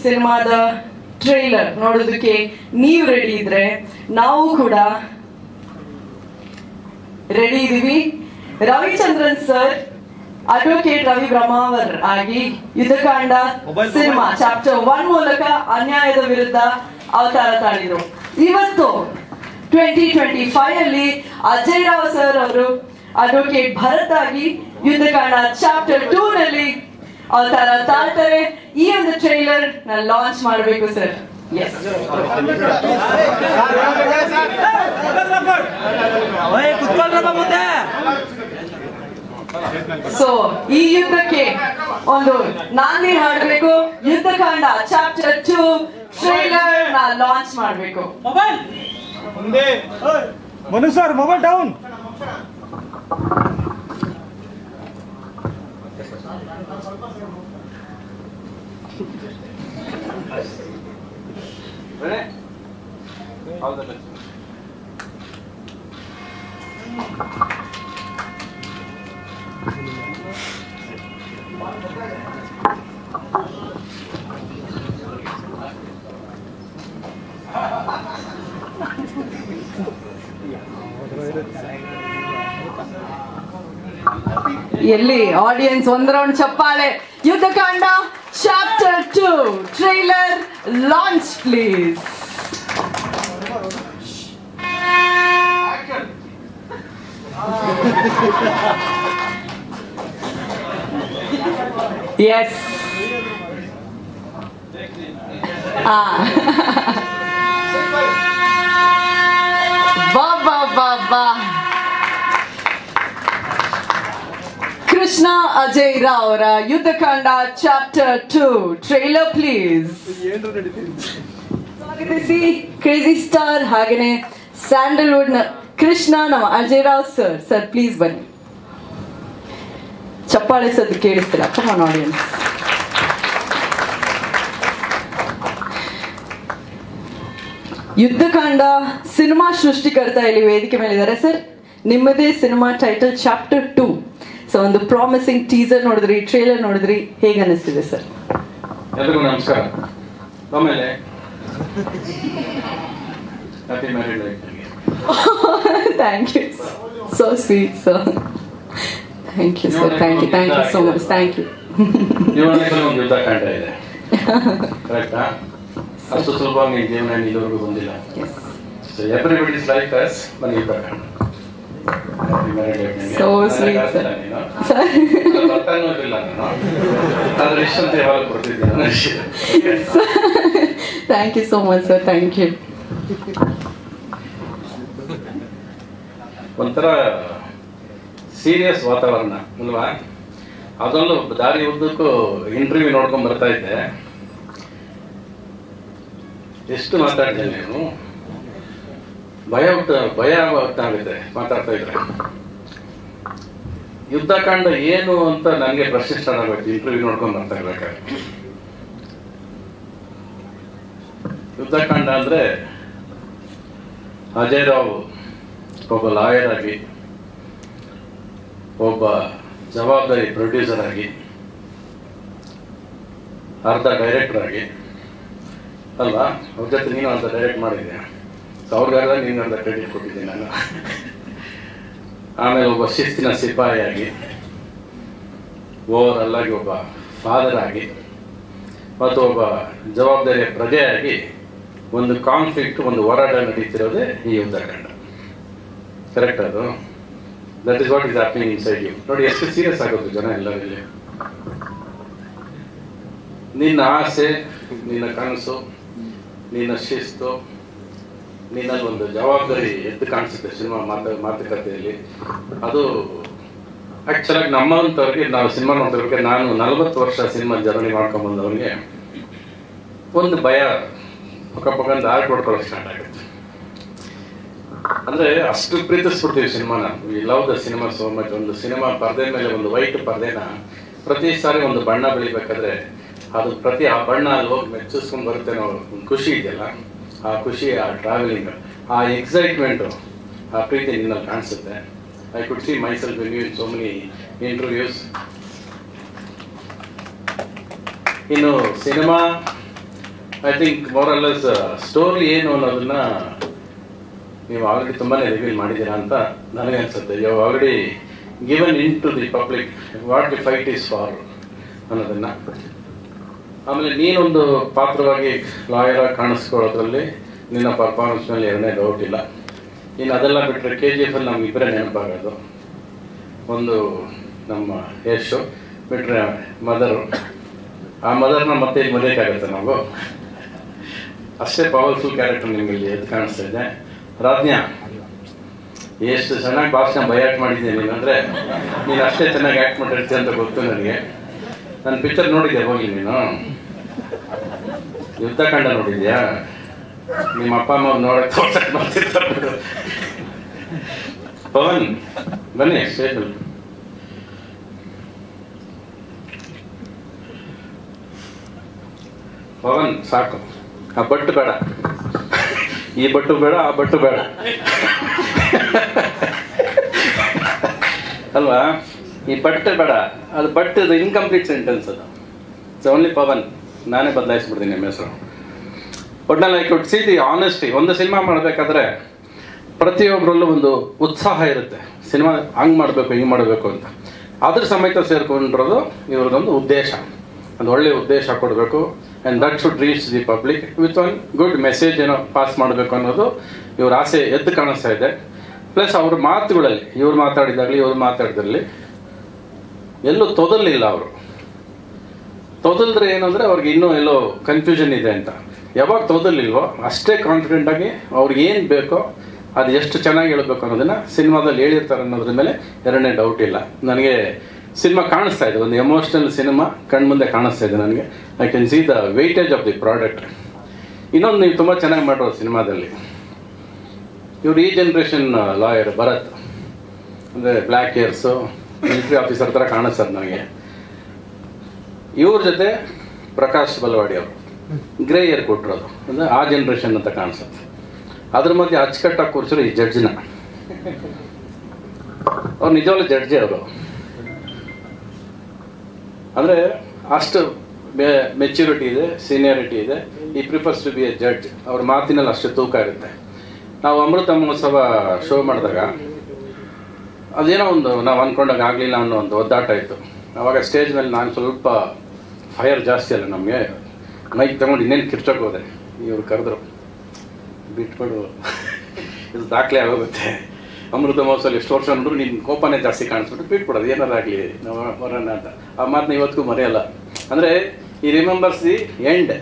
ಸಿನಿಮಾದ ಟ್ರೈಲರ್ ನೋಡೋದಕ್ಕೆ ನೀವು ರೆಡಿ ಇದ್ರೆ ನಾವು ಕೂಡ ರೆಡಿ ಇದೀವಿ. ರವಿಚಂದ್ರನ್ ಸರ್ ಅಡ್ವೊಕೇಟ್ ರವಿ ಬ್ರಹ್ಮಾವರ್ ಆಗಿ ಯುದ್ಧಕಾಂಡ ಸಿನಿಮಾ ಚಾಪ್ಟರ್ 1 ಮೂಲಕ ಅನ್ಯಾಯದ ವಿರುದ್ಧ ಅವತಾರ ತಾಳಿದ್ರು. ಇವತ್ತು 2025 ಅಲ್ಲಿ ಅಜಯ್ ರಾವ್ ಸರ್ ಅವರು ಅಡ್ವೊಕೇಟ್ ಭರತ್ ಆಗಿ ಯುದ್ಧಕಾಂಡ ಚಾಪ್ಟರ್ 2 ನಲ್ಲಿ ಅವತಾರ ತಾಳ್ತಾರೆ. ಈ ಒಂದು ಟ್ರೈಲರ್ ನ ಲಾಂಚ್ ಮಾಡಬೇಕು ಸರ್. ಎಸ್, ಸೊ ಈ ಯುದ್ಧಕ್ಕೆ ಒಂದು ನಾಂದಿ ಹಾಡಬೇಕು. ಯುದ್ಧಕಾಂಡ ಚಾಪ್ಟರ್ 2 ಟ್ರೈಲರ್ ನ ಲಾಂಚ್ ಮಾಡಬೇಕು. Manu sir mobile down. ಎಲ್ಲಿ ಆಡಿಯನ್ಸ್ ಒಂದ್ ರೌಂಡ್ ಚಪ್ಪಾಳೆ. Yuddhakaanda chapter 2 trailer launch please. Yes, ಬಾ ಬಾ ಬಾ ಬಾ. ಕೃಷ್ಣ ಅಜಯ್ ರಾವ್ ಅವರ ಯುದ್ಧಕಾಂಡ ಚಾಪ್ಟರ್ 2 ಟ್ರೈಲರ್ ಪ್ಲೀಸ್. ಸ್ವಾಗತಿಸಿ ಕ್ರೇಜಿ ಸ್ಟಾರ್ ಹಾಗೇನೆ ಸ್ಯಾಂಡಲ್ವುಡ್ ನ ಕೃಷ್ಣ ನಮ್ಮ Ajay Rao sir. Sir please ಬನ್ನಿ. ಚಪ್ಪಾಳೆ ಸದ್ದು ಕೇಳಿಸ್ತೀರಾ? ಕಮಾನ್ ಆಡಿಯನ್ಸ್. ಯುದ್ಧಕಾಂಡ ಸಿನಿಮಾ ಸೃಷ್ಟಿಕರ್ತ ಇಲ್ಲಿ ವೇದಿಕೆ ಮೇಲೆ ಇದ್ದಾರೆ ಸರ್. ನಿಮ್ಮದೇ ಸಿನಿಮಾ ಟೈಟಲ್ ಚಾಪ್ಟರ್ 2. ಸೊ ಒಂದು ಪ್ರಾಮಿಸಿಂಗ್ ಟೀಸರ್ ನೋಡಿದ್ರಿ, ಟ್ರೇಲರ್ ನೋಡಿದ್ರಿ, ಹೇಗೆ ಅನಿಸ್ತಿದೆ ಸರ್? ಎಲ್ಲರಿಗೂ ನಮಸ್ಕಾರ. ಆಮೇಲೆ happy married life. Thank you, so sweet sir. Thank you sir, thank you so much, thank you. ಜೀವನದಲ್ಲಿ ಒಂದು ಯುದ್ಧಕಾಂಡ ಇದೆ, ಕರೆಕ್ಟಾ? ಅಷ್ಟು ಸುಲಭವಾಗಿ ನಿಮ್ಮ ಜೀವನ ಇಲ್ಲಿವರೆಗೂ ಬಂದಿಲ್ಲ. So everybody's life has one Yuddhakaanda. So sweet sir. Thank you so much sir, thank you. ಒಂಥರ ಸೀರಿಯಸ್ ವಾತಾವರಣ ಅಲ್ವಾ? ಅದೊಂದು ದಾರಿ ಉದ್ದಕ್ಕೂ ಇಂಟರ್ವ್ಯೂ ನೋಡ್ಕೊಂಡ್ ಬರ್ತಾ ಇದ್ದೆ. ಎಷ್ಟು ಮಾತಾಡಿದೆ ನೀವು, ಭಯ ಆಗುತ್ತೆ ಮಾತಾಡ್ತಾ ಇದ್ರೆ. ಯುದ್ಧಕಾಂಡ ಏನು ಅಂತ ನನಗೆ ಪ್ರಶ್ನೆ ಸ್ಟಾರ್ಟ್ ಆಗಬೇಕು ಇಂಟರ್ವ್ಯೂ ನೋಡ್ಕೊಂಡು ಬರ್ತಾ ಇರ್ಬೇಕಾದ್ರೆ. ಯುದ್ಧಕಾಂಡ ಅಂದ್ರೆ ಅಜಯ್ ರಾವ್ ಒಬ್ಬ ಲಾಯರ್ ಆಗಿ, ಒಬ್ಬ ಜವಾಬ್ದಾರಿ ಪ್ರೊಡ್ಯೂಸರ್ ಆಗಿ, ಅರ್ಧ ಡೈರೆಕ್ಟರ್ ಆಗಿ ಅಲ್ವಾ? ಅವ್ರ ಜೊತೆ ನೀನು ಅಂತ ಡೈರೆಕ್ಟ್ ಮಾಡಿದ್ದೆ, ಅವ್ರಿಗಾರ ನೀನು ಅಂತ ಕ್ರೆಡಿಟ್ ಕೊಟ್ಟಿದ್ದೀನಿ ನಾನು. ಆಮೇಲೆ ಒಬ್ಬ ಶಿಸ್ತಿನ ಸಿಪಾಯಿಯಾಗಿ, ಓವರ್ ಆಗಿ ಒಬ್ಬ ಫಾದರ್ ಆಗಿ, ಮತ್ತು ಒಬ್ಬ ಜವಾಬ್ದಾರಿಯ ಪ್ರಜೆಯಾಗಿ ಒಂದು ಕಾನ್ಫ್ಲಿಕ್ಟ್, ಒಂದು ಹೋರಾಟ ನಡೀತಿರೋದೇ ಈ ಯುದ್ಧಕಾಂಡ. ಕರೆಕ್ಟ್? ಅದು that is what is happening inside you. ನೋಡಿ ಎಷ್ಟು ಸೀರಿಯಸ್ ಆಗೋದು ಜನ ಎಲ್ಲರಲ್ಲಿ. ನಿನ್ನ ಆಸೆ, ನಿನ್ನ ಕನಸು, ನಿನ್ನ ಶಿಸ್ತು, ನೀನಲ್ಲಿ ಒಂದು ಜವಾಬ್ದಾರಿ ಎದ್ದು ಕಾಣಿಸುತ್ತೆ ಸಿನಿಮಾ ಮಾತುಕತೆಯಲ್ಲಿ. ಅದು ಆ್ಯಕ್ಚುಲಾಗಿ ನಮ್ಮಂಥವ್ರಿಗೆ, ನಾವು ಸಿನಿಮಾ ನೋಡ್ತಿರ್ಬೇಕು, ನಾನು 40 ವರ್ಷ ಸಿನಿಮಾ ಜರ್ನಿ ಮಾಡ್ಕೊಂಬಂದವ್ರಿಗೆ ಒಂದು ಭಯ ಪಕ್ಕ ಆರ್ಟ್ ಹೊಡ್ಕೊಳ್ಳೋಕೆ ಸ್ಟಾರ್ಟ್ ಆಗುತ್ತೆ. ಅಂದರೆ ಅಷ್ಟು ಪ್ರೀತಿಸ್ಬಿಡ್ತೀವಿ ಸಿನಿಮಾನ. We love the cinema so much. ಒಂದು ಸಿನಿಮಾ ಪರದೆ ಮೇಲೆ ಒಂದು ವೈಟ್ ಪರದೆನ ಪ್ರತಿ ಸಾರಿ ಒಂದು ಬಣ್ಣ ಬೆಳಿಬೇಕಾದ್ರೆ ಅದು ಆ ಬಣ್ಣ ಅಲ್ಲಿ ಹೋಗಿ ಮೆಚ್ಚಿಸ್ಕೊಂಡು ಬರುತ್ತೆ ನಾವು, ಒಂದು ಖುಷಿ ಇದೆಯಲ್ಲ, ಆ ಖುಷಿ, ಆ ಟ್ರಾವೆಲಿಂಗ್, ಆ ಎಕ್ಸೈಟ್ಮೆಂಟು, ಆ ಪ್ರೀತಿ ನಿನ್ನಲ್ಲಿ ಕಾಣಿಸುತ್ತೆ. I could see myself in you in so many interviews. ಇನ್ನು ಸಿನಿಮಾ ಐ ಥಿಂಕ್ ಮೋರಲ್ಲೆಸ್ ಸ್ಟೋರಿ ಏನು ಅನ್ನೋದನ್ನ ನೀವು ಆಲ್ರೆಡಿ ತುಂಬಾನೇ ರಿವೀಲ್ ಮಾಡಿದ್ದೀರಾ ಅಂತ ನನಗೆ ಅನ್ಸುತ್ತೆ. You already given in to the public what the fight is for ಅನ್ನೋದನ್ನ. ಆಮೇಲೆ ನೀನೊಂದು ಪಾತ್ರವಾಗಿ ಲಾಯರ್ ಆಗಿ ಕಾಣಿಸ್ಕೊಳ್ಳೋದ್ರಲ್ಲಿ ನಿನ್ನ ಪರ್ಫಾರ್ಮೆನ್ಸ್ ಮೇಲೆ ಎರಡನೇ ಡೌಟ್ ಇಲ್ಲ. ಇನ್ನು ಅದೆಲ್ಲ ಬಿಟ್ಟರೆ KGF ಅಲ್ಲಿ ನಮ್ಗೆ ಇಬ್ಬರೇ ನೆನಪಾಗೋದು. ಒಂದು ನಮ್ಮ ಯಶು ಬಿಟ್ಟರೆ ಮದರು. ಆ ಮದರ್ನ ಮತ್ತೆ ಇಲ್ಲಿ ಮರೆಯೋಕ್ಕಾಗತ್ತೆ ನಾವು, ಅಷ್ಟೇ ಪವರ್ಫುಲ್ ಕ್ಯಾರೆಕ್ಟರ್ ನಿಮಗೆ ಇಲ್ಲಿ ಎದ್ದು ಕಾಣಿಸ್ತಾ ಇದೆ. ರಾಜ್ಞಾ, ಎಷ್ಟು ಚೆನ್ನಾಗಿ ಭಾಷಣ ಬಯಾಟ್ ಮಾಡಿದ್ದೀನಿ ನೀನು, ಅಂದರೆ ನೀನು ಅಷ್ಟೇ ಚೆನ್ನಾಗಿ ಆ್ಯಕ್ಟ್ ಮಾಡಿರ್ತೀಯ ಅಂತ ಗೊತ್ತು ನನಗೆ. ನನ್ನ ಪಿಕ್ಚರ್ ನೋಡಿದ್ಯಾ ಹೋಗಿ ನೀನು? ಯುದ್ಧಕಾಂಡ ನೋಡಿದ್ಯಾ? ನಿಮ್ಮ ಅಪ್ಪ ಅಮ್ಮ ನೋಡಕ್ಕೆ ತೋರ್ಸಕ್ಕೆ ಮಾಡ್ತಿರ್ತಾರೆ. ಪವನ್ ಬನ್ನಿ ಸ್ಟೇಜಲ್ಲಿ. ಪವನ್ ಸಾಕು, ಆ ಬಟ್ಟು ಬೇಡ, ಈ ಬಟ್ಟು ಬೇಡ, ಆ ಬಟ್ಟು ಬೇಡ ಅಲ್ವಾ? ಈ ಬಟ್ಟೆ ಬೇಡ, ಅದು ಬಟ್ಟದು ಇನ್ಕಂಪ್ಲೀಟ್ ಸೆಂಟೆನ್ಸ್ ಅದು. So only Pavan. ನಾನೇ ಬದಲಾಯಿಸ್ಬಿಡ್ತೀನಿ ನಿಮ್ಮ ಹೆಸರು. ಒಟ್ನಲ್ಲಿ I could see the honesty. ಒಂದು ಸಿನಿಮಾ ಮಾಡಬೇಕಾದ್ರೆ ಪ್ರತಿಯೊಬ್ಬರಲ್ಲೂ ಒಂದು ಉತ್ಸಾಹ ಇರುತ್ತೆ, ಸಿನಿಮಾ ಹಂಗೆ ಮಾಡಬೇಕು ಹಿಂಗೆ ಮಾಡಬೇಕು ಅಂತ. ಅದ್ರ ಸಮೇತ ಸೇರ್ಕೊಂಡಿರೋದು ಇವ್ರದ್ದೊಂದು ಉದ್ದೇಶ, ಒಂದು ಒಳ್ಳೆಯ ಉದ್ದೇಶ ಕೊಡಬೇಕು. And that should reach the public with one good message ಏನೋ ಪಾಸ್ ಮಾಡಬೇಕು ಅನ್ನೋದು ಇವ್ರ ಆಸೆ ಎದ್ದು ಕಾಣಿಸ್ತಾ ಇದೆ. ಪ್ಲಸ್ ಅವ್ರ ಮಾತುಗಳಲ್ಲಿ, ಇವ್ರು ಮಾತಾಡಿದಾಗಲಿ ಇವ್ರು ಮಾತಾಡಿದ್ರಲ್ಲಿ ಎಲ್ಲೂ ತೊದಲಿಲ್ಲ. ಅವರು ತೊದಲಿದ್ರೆ ಏನಂದರೆ ಅವ್ರಿಗೆ ಇನ್ನೂ ಎಲ್ಲೋ ಕನ್ಫ್ಯೂಷನ್ ಇದೆ ಅಂತ. ಯಾವಾಗ ತೊದಲಿಲ್ವೋ ಅಷ್ಟೇ ಕಾನ್ಫಿಡೆಂಟಾಗಿ ಅವ್ರಿಗೆ ಏನು ಬೇಕೋ ಅದು ಎಷ್ಟು ಚೆನ್ನಾಗಿ ಹೇಳಬೇಕು ಅನ್ನೋದನ್ನು ಸಿನಿಮಾದಲ್ಲಿ ಹೇಳಿರ್ತಾರೆ ಅನ್ನೋದ್ರ ಮೇಲೆ ಎರಡನೇ ಡೌಟ್ ಇಲ್ಲ. ನನಗೆ ಸಿನಿಮಾ ಕಾಣಿಸ್ತಾ ಇದೆ, ಒಂದು ಎಮೋಷ್ನಲ್ ಸಿನಿಮಾ ಕಣ್ಮುಂದೆ ಕಾಣಿಸ್ತಾ ಇದೆ ನನಗೆ. I can see the weightage of the product. ಇನ್ನೊಂದು ನೀವು ತುಂಬ ಚೆನ್ನಾಗಿ ಮಾಡಿರೋ ಸಿನಿಮಾದಲ್ಲಿ ಇವ್ರು ಈ ಜನ್ರೇಷನ್ ಲಾಯರ್ ಭರತ್, ಅಂದರೆ ಬ್ಲ್ಯಾಕ್ ಹೇರ್ಸು, ಮಿಲಿಟರಿ ಆಫೀಸರ್ ಥರ ಕಾಣಿಸ್ತದೆ ನನಗೆ. ಇವ್ರ ಜೊತೆ ಪ್ರಕಾಶ್ ಬಲ್ವಾಡಿ ಅವರು ಗ್ರೇ ಏರ್ ಕೊಟ್ಟಿರೋದು, ಅಂದರೆ ಆ ಜನ್ರೇಷನ್ ಅಂತ ಕಾಣಿಸುತ್ತೆ. ಅದ್ರ ಮಧ್ಯೆ ಅಚ್ಚುಕಟ್ಟಾಗಿ ಕೂರಿಸಿರೋ ಈ ಜಡ್ಜ್ನ, ಅವ್ರು ನಿಜವಾಗ್ಲೂ ಜಡ್ಜೆ ಅವರು. ಅಂದರೆ ಅಷ್ಟು ಮೆಚ್ಯೂರಿಟಿ ಇದೆ, ಸೀನಿಯಾರಿಟಿ ಇದೆ. ಈ prefers to be a judge. ಅವ್ರ ಮಾತಿನಲ್ಲಿ ಅಷ್ಟು ತೂಕ ಇರುತ್ತೆ. ನಾವು ಅಮೃತ ಮಹೋತ್ಸವ ಶೋ ಮಾಡಿದಾಗ ಅದೇನೋ ಒಂದು ನಾವು ಅಂದ್ಕೊಂಡಾಗ ಆಗಲಿಲ್ಲ ಅನ್ನೋ ಒಂದು ಒದ್ದಾಟ ಇತ್ತು. ಆವಾಗ ಸ್ಟೇಜ್ ಮೇಲೆ ನಾನು ಸ್ವಲ್ಪ ಫೈರ್ ಜಾಸ್ತಿ ಅಲ್ಲ ನಮಗೆ, ಮೈಕ್ ತಗೊಂಡು ಇನ್ನೇನು ಕಿರ್ಚೋಕೆ ಹೋದೆ. ಇವ್ರು ಕರೆದ್ರು, ಬಿಟ್ಬಿಡು ಇದು ದಾಖಲೆ ಆಗೋಗುತ್ತೆ, ಅಮೃತ ಮಹೋತ್ಸವ ಎಷ್ಟು ವರ್ಷ ನೋಡ್ರು ನಿನ್ನ ಕೋಪನೇ ಜಾಸ್ತಿ ಕಾಣಿಸ್ಬಿಟ್ಟು ಬಿಟ್ಬಿಡೋದು, ಏನಾರಾಗಲಿ ನಾವು ಬರೋಣ ಅಂತ. ಆ ಮಾತನ್ನ ಇವತ್ತಿಗೂ ಮರೆಯಲ್ಲ. ಅಂದರೆ ಈ ರಿಮೆಂಬರ್ಸ್ ದಿ ಎಂಡ್.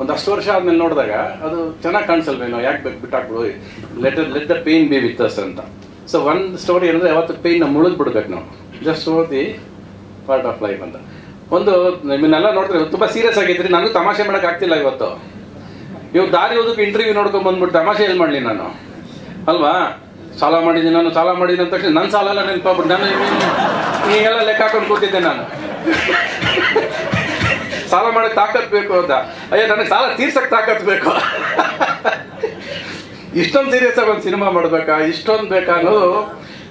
ಒಂದಷ್ಟು ವರ್ಷ ಆದ್ಮೇಲೆ ನೋಡಿದಾಗ ಅದು ಚೆನ್ನಾಗಿ ಕಾಣಿಸಲ್ವೇನೋ, ಯಾಕೆ ಬಿಟ್ಟಾಕ್ಬಿಡು, let the pain be with us ಅಂತ. ಸೊ ಒಂದು ಸ್ಟೋರಿ ಏನಂದರೆ ಯಾವತ್ತು ಪೇಯ್ನ ಮುಳುಗ್ಬಿಡ್ಬೇಕು ನಾವು, just for the part of life ಅಂತ. ಒಂದು ನಿಮ್ಮನ್ನೆಲ್ಲ ನೋಡಿದ್ರೆ ತುಂಬ ಸೀರಿಯಸ್ ಆಗಿದ್ರಿ, ನನಗೂ ತಮಾಷೆ ಮಾಡೋಕೆ ಆಗ್ತಿಲ್ಲ ಇವತ್ತು. ಇವಾಗ ದಾರಿ ಓದಕ್ಕೆ ಇಂಟರ್ವ್ಯೂ ನೋಡ್ಕೊಂಡು ಬಂದ್ಬಿಟ್ಟು ತಮಾಷೆ ಎಲ್ಲಿ ಮಾಡಲಿ ನಾನು, ಅಲ್ವಾ? ಸಾಲ ಮಾಡಿದ್ದೀನಿ ನಾನು, ಸಾಲ ಮಾಡಿದ್ದೀನಿ ಅಂತ ತಕ್ಷಣ ನನ್ನ ಸಾಲ ಎಲ್ಲ ನೆನಪಾಗ್ಬಿಟ್ಟು ನಾನು ಈಗೆಲ್ಲ ಲೆಕ್ಕ ಹಾಕೊಂಡು ಕೂತಿದ್ದೆ ನಾನು. ಸಾಲ ಮಾಡಕ್ಕೆ ತಾಕತ್ ಬೇಕು ಅಂತ, ಅಯ್ಯೋ ನನಗೆ ಸಾಲ ತೀರ್ಸಕ್ಕೆ ತಾಕತ್ ಬೇಕು. ಇಷ್ಟೊಂದು ಸೀರಿಯಸ್ ಆಗಿ ಒಂದು ಸಿನಿಮಾ ಮಾಡ್ಬೇಕಾ, ಇಷ್ಟೊಂದು ಬೇಕಾ ಅನ್ನೋದು.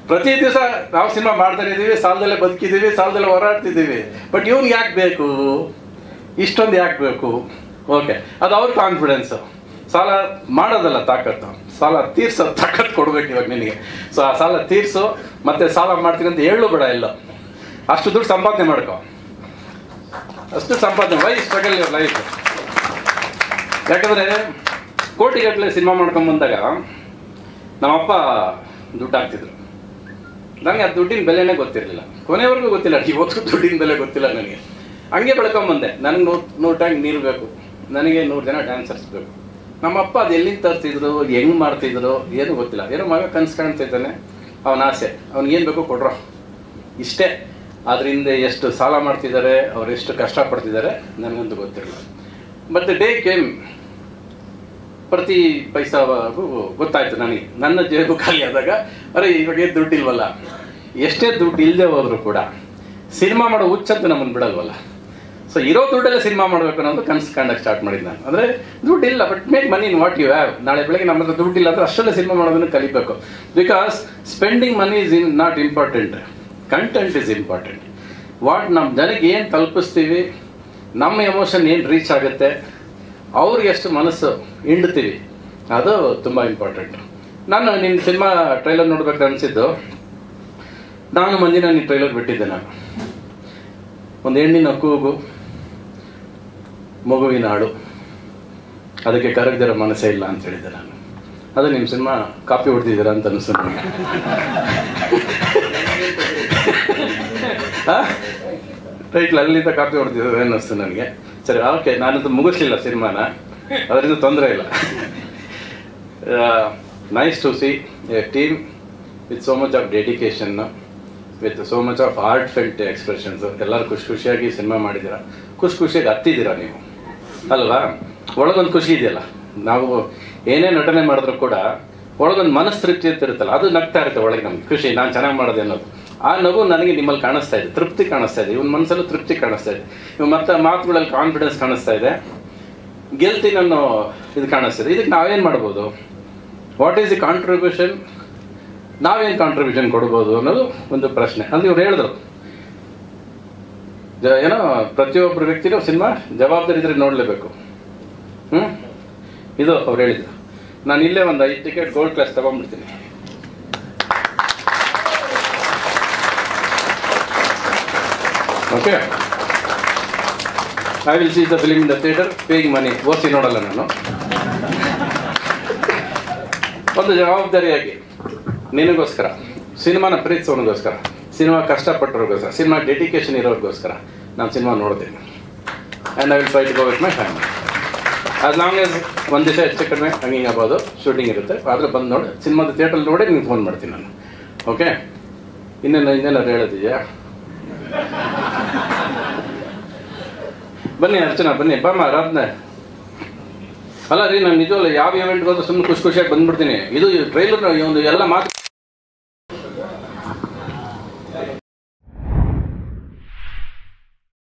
ಪ್ರತಿ ದಿವಸ ನಾವು ಸಿನಿಮಾ ಮಾಡ್ತಾನೆ ಇದ್ದೀವಿ, ಸಾಲದಲ್ಲೇ ಬದುಕಿದ್ದೀವಿ, ಸಾಲದಲ್ಲೇ ಹೋರಾಡ್ತಿದ್ದೀವಿ. ಬಟ್ ಇವ್ನಿಗೆ ಯಾಕೆ ಬೇಕು, ಇಷ್ಟೊಂದು ಯಾಕೆ ಬೇಕು? ಓಕೆ, ಅದು ಅವ್ರ ಕಾನ್ಫಿಡೆನ್ಸು. ಸಾಲ ಮಾಡೋದಲ್ಲ ತಾಕತ್ತು, ಸಾಲ ತೀರ್ಸೋ ತಾಕತ್ತು ಕೊಡ್ಬೇಕು ಇವಾಗ ನಿನಗೆ. ಸೊ ಆ ಸಾಲ ತೀರ್ಸು, ಮತ್ತೆ ಸಾಲ ಮಾಡ್ತೀನಿ ಅಂತ ಹೇಳು ಬೇಡ. ಎಲ್ಲ ಅಷ್ಟು ದುಡ್ಡು ಸಂಪಾದನೆ ಮಾಡ್ಕೊ, ಅಷ್ಟು ಸಂಪಾದನೆ. Why struggle your life? ಯಾಕಂದರೆ ಕೋಟಿಗಟ್ಟಲೆ ಸಿನಿಮಾ ಮಾಡ್ಕೊಂಬಂದಾಗ ನಮ್ಮಪ್ಪ ದುಡ್ಡು ಹಾಕ್ತಿದ್ರು. ನನಗೆ ಆ ದುಡ್ಡಿನ ಬೆಲೆನೇ ಗೊತ್ತಿರಲಿಲ್ಲ, ಕೊನೆವರೆಗೂ ಗೊತ್ತಿಲ್ಲ. ಇವತ್ತು ದುಡ್ಡಿನ ಬೆಲೆ ಗೊತ್ತಿಲ್ಲ ನನಗೆ. ಹಂಗೆ ಬೆಳ್ಕೊಂಬಂದೆ. ನನಗೆ 100 ಟ್ಯಾಂಕ್ ನೀರು ಬೇಕು, ನನಗೆ 100 ಜನ ಡ್ಯಾನ್ಸರ್ಸ್ ಬೇಕು. ನಮ್ಮಪ್ಪ ಅದು ಎಲ್ಲಿಂದ ತರ್ತಿದ್ರು, ಹೆಂಗೆ ಮಾಡ್ತಿದ್ರು ಏನೂ ಗೊತ್ತಿಲ್ಲ. ಏನೋ ಮಗ ಕನಸು ಕಾಣ್ತಿದ್ದಾನೆ, ಅವನ ಆಸೆ, ಅವ್ನಿಗೇನು ಬೇಕೋ ಕೊಡ್ರೋ, ಇಷ್ಟೇ. ಅದರಿಂದ ಎಷ್ಟು ಸಾಲ ಮಾಡ್ತಿದ್ದಾರೆ, ಅವ್ರು ಎಷ್ಟು ಕಷ್ಟಪಡ್ತಿದ್ದಾರೆ ನನಗಂತೂ ಗೊತ್ತಿರಲಿಲ್ಲ. ಬಟ್ ದ ಡೇ ಕೇಮ್, ಪ್ರತಿ ಪೈಸಾಗೂ ಗೊತ್ತಾಯ್ತು ನನಗೆ. ನನ್ನ ಜೇಬು ಖಾಲಿ ಆದಾಗ ಅರೆ ಇವಾಗ ದುಡ್ಡಿಲ್ವಲ್ಲ. ಎಷ್ಟೇ ದುಡ್ಡು ಇಲ್ಲದೆ ಹೋದ್ರು ಕೂಡ ಸಿನಿಮಾ ಮಾಡೋ ಹುಚ್ಚಂತ ನಮ್ಮನ್ನು ಬಿಡಲ್ವಲ್ಲ. ಸೊ ಇರೋ ದುಡ್ಡಲ್ಲೇ ಸಿನಿಮಾ ಮಾಡಬೇಕು ಅನ್ನೋದು ಕನಸು ಕಂಡಕ್ಕೆ ಸ್ಟಾರ್ಟ್ ಮಾಡಿದ್ದು ನಾನು. ಅಂದರೆ ದುಡ್ಡಿಲ್ಲ, but make money in what you have. ನಾಳೆ ಬೆಳಗ್ಗೆ ನಮ್ಮ ಹತ್ರ ದುಡ್ಡಿಲ್ಲ ಅಂದರೆ ಅಷ್ಟರಲ್ಲೇ ಸಿನಿಮಾ ಮಾಡೋದನ್ನು ಕಲಿಬೇಕು. Because spending money is not important, content is important. What ನಮ್ಮ ಜನಕ್ಕೆ ಏನು ತಲುಪಿಸ್ತೀವಿ, ನಮ್ಮ ಎಮೋಷನ್ ಏನು ರೀಚ್ ಆಗುತ್ತೆ, ಅವ್ರಿಗೆ ಎಷ್ಟು ಮನಸ್ಸು ಹಿಂಡ್ತೀವಿ ಅದು ತುಂಬ ಇಂಪಾರ್ಟೆಂಟ್. ನಾನು ನಿನ್ನ ಸಿನಿಮಾ ಟ್ರೈಲರ್ ನೋಡ್ಬೇಕು ಅನಿಸಿದ್ದು, ನಾನು ಮಂದಿನ ನಿನ್ನ ಟ್ರೈಲರ್ ಬಿಟ್ಟಿದ್ದೆ. ನಾನು ಒಂದು ಹೆಣ್ಣಿನ ಕೂಗು, ಮಗುವಿನ ಹಾಡು, ಅದಕ್ಕೆ ಕರಗದಿರೋ ಮನಸ್ಸೇ ಇಲ್ಲ ಅಂತ ಹೇಳಿದ್ದೆ ನಾನು. ಅದು ನಿಮ್ಮ ಸಿನಿಮಾ ಕಾಪಿ ಹೊಡ್ತಿದ್ದೀರಾ ಅಂತ ಅನಿಸ್ತು ನನಗೆ. ಟೈಟ್ಲ್ ಅಲ್ಲಿಂದ ಕಾಪಿ ಹೊಡ್ತಿದ್ದಾರೆ ಅನ್ನಿಸ್ತು ನನಗೆ. ಸರಿ, ಓಕೆ, ನಾನಂತೂ ಮುಗಿಸ್ಲಿಲ್ಲ ಸಿನಿಮಾನ, ಅದರಿಂದ ತೊಂದರೆ ಇಲ್ಲ. Nice to see a team with so much of dedication, with so much of heartfelt expressions. ಎಲ್ಲರೂ ಖುಷಿಯಾಗಿ ಸಿನಿಮಾ ಮಾಡಿದ್ದೀರಾ, ಖುಷಿಯಾಗಿ ಹತ್ತಿದ್ದೀರಾ ನೀವು ಅಲ್ವಾ? ಒಳಗೊಂದು ಖುಷಿ ಇದೆಯಲ್ಲ, ನಾವು ಏನೇ ನಟನೆ ಮಾಡಿದ್ರು ಕೂಡ ಒಳಗೊಂದು ಮನಸ್ತೃಪ್ತಿ ಅಂತ ಇರುತ್ತಲ್ಲ, ಅದು ನಗ್ತಾ ಇರುತ್ತೆ ಒಳಗೆ ನಮ್ಗೆ ಖುಷಿ, ನಾನು ಚೆನ್ನಾಗಿ ಮಾಡೋದೆ ಅನ್ನೋದು. ಆ ನಗು ನನಗೆ ನಿಮ್ಮಲ್ಲಿ ಕಾಣಿಸ್ತಾ ಇದೆ, ತೃಪ್ತಿ ಕಾಣಿಸ್ತಾ ಇದೆ, ಇವನ ಮನಸ್ಸಲ್ಲೂ ತೃಪ್ತಿ ಕಾಣಿಸ್ತಾ ಇದೆ, ಇವ್ ಮತ್ತೆ ಮಾತುಗಳಲ್ಲಿ ಕಾನ್ಫಿಡೆನ್ಸ್ ಕಾಣಿಸ್ತಾ ಇದೆ, ಗೆಲ್ತೀನಿ ಅನ್ನೋ ಇದು ಕಾಣಿಸ್ತಾ ಇದೆ. ಇದಕ್ಕೆ ನಾವೇನು ಮಾಡ್ಬೋದು? What is the contribution? ನಾವೇನು ಕಾಂಟ್ರಿಬ್ಯೂಷನ್ ಕೊಡ್ಬೋದು ಅನ್ನೋದು ಒಂದು ಪ್ರಶ್ನೆ. ಅಂದ್ರೆ ಇವ್ರು ಹೇಳಿದ್ರು ಏನೋ ಪ್ರತಿಯೊಬ್ಬರು ವ್ಯಕ್ತಿನೂ ಸಿನಿಮಾ ಜವಾಬ್ದಾರಿ ಇದ್ರೆ ನೋಡಲೇಬೇಕು. ಇದು ಅವ್ರು ಹೇಳಿದ್ರು. ನಾನು ಇಲ್ಲೇ ಒಂದು 5 ಟಿಕೆಟ್ ಗೋಲ್ಡ್ ಕ್ಲಾಸ್ ತಗೊಂಡ್ಬಿಡ್ತೀನಿ. Okay, I will see the film in the theatre, paying money. OC ನೋಡಲ್ಲ ನಾನು. ಒಂದು ಜವಾಬ್ದಾರಿಯಾಗಿ ನಿನಗೋಸ್ಕರ, ಸಿನಿಮಾನ ಪ್ರೀತಿಸೋನಿಗೋಸ್ಕರ, ಸಿನಿಮಾ ಕಷ್ಟಪಟ್ಟವ್ರಿಗೋಸ್ಕರ, ಸಿನಿಮಾ ಡೆಡಿಕೇಶನ್ ಇರೋರಿಗೋಸ್ಕರ ನಾನು ಸಿನಿಮಾ ನೋಡ್ತೀನಿ. And I will try to go with my family. As long as ಒಂದು ದಿವಸ ಹೆಚ್ಚು ಕಡಿಮೆ ಹಂಗಿಂಗ್ ಆಗ್ಬೋದು, ಶೂಟಿಂಗ್ ಇರುತ್ತೆ, ಆದರೆ ಬಂದು ನೋಡಿ ಸಿನಿಮಾದ ಥಿಯೇಟ್ರಲ್ಲಿ ನೋಡಿ ನಿಮ್ಗೆ ಫೋನ್ ಮಾಡ್ತೀನಿ ನಾನು. ಓಕೆ, ಇನ್ನೇನಾದ್ರು ಹೇಳೋದಿದೆಯಾ? ಬನ್ನಿ ಅರ್ಚನಾ, ಬನ್ನಿ, ಬಮ್ಮ ರಾತ್ನೆ. ಅಲ್ಲ ರೀ, ನಾನು ನಿಜವಲ್ಲ ಯಾವ ಇವೆಂಟ್ಗೆ ಹೋದ್ರೆ ಸುಮ್ಮನೆ ಖುಷಿಯಾಗಿ ಬಂದ್ಬಿಡ್ತೀನಿ. ಇದು ಟ್ರೈಲರ್ ಒಂದು ಎಲ್ಲ ಮಾತು